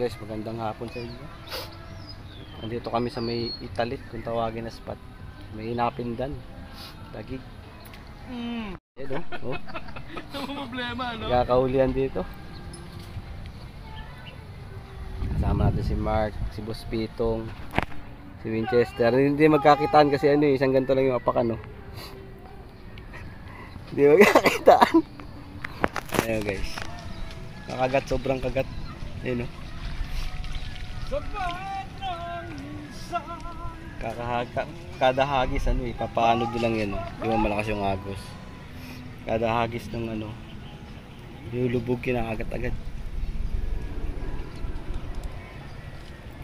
guys, magandang hapon sa inyo. Nandito kami sa may Italit, kung tawagin na spot. May Napindan, Taguig. Yan oh. Ano problema, no? Kakahulihan dito. Kasama natin si Mark, si Boss Pitong, si Winchester. Hindi magkakitaan kasi ano, isang ganito lang yung apakan, no? Hindi magkakitaan. Ayan guys. Nakagat, sobrang kagat. Ayun, no? Kada hagis ano eh, papaano lang yan, di ba malakas yung agos. Kada hagis ng ano, lulubog kinakagat agad.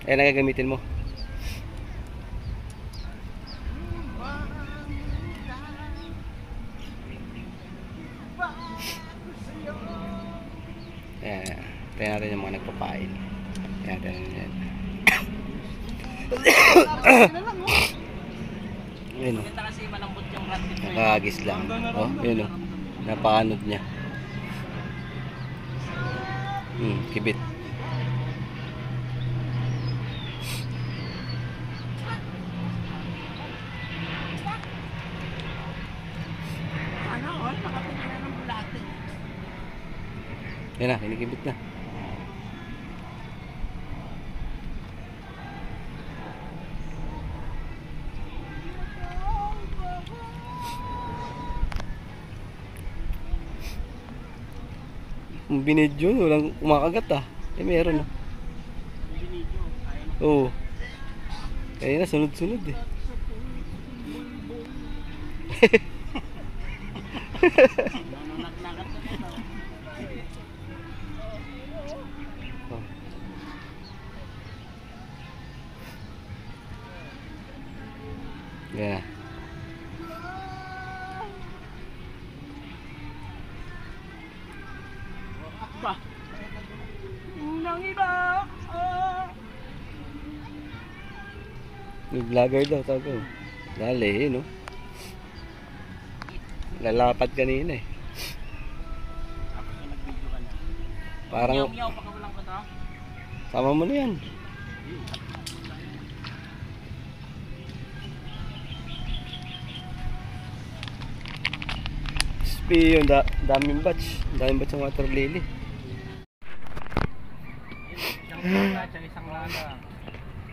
Eh, nagagamitin mo. Ayan, tayo natin yung mga nagpapain. Ayan, ayan. Ayun o. Nakahagis lang. O, yun o. Napakanod niya. Kibit. Yan na, kinikibit na. Binidyo, walang kumakagat ah. Eh meron ah. Oo. Kaya na, sunod-sunod eh. Yeah. Ba? Nang iba. May vlogger daw, tawag ko. Dali, no? Lalapad kanina eh. Parang sama mo na yan. Spion, daming batch. Daming batch ng water lily. Isang lata.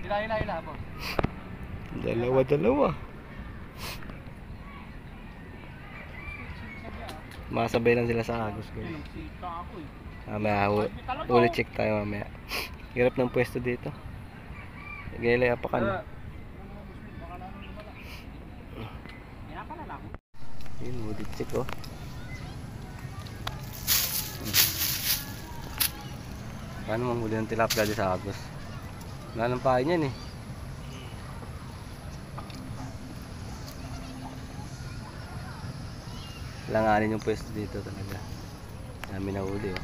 Ila po. Dalawa. Masabay lang sila sa agos ko. Mamaya, ulit check tayo mamaya. Hirap ng pwesto dito. Gaya apakan. Yun, ulit check oh. Paano manghuli ng tilapia dito sa agos? Wala nang pahay niyan eh. Langanin yung pwesto dito talaga. Dami na huli oh.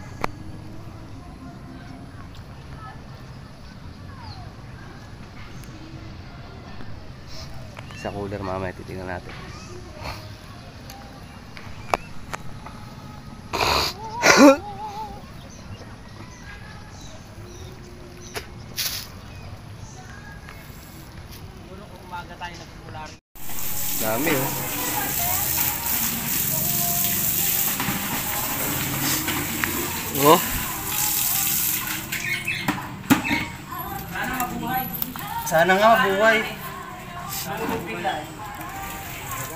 Sa cooler mamaya titingnan natin. Umaga tayo nagsimula rin. Dami oh. Oh. Sana mabuhay. Sana nga mabuhay.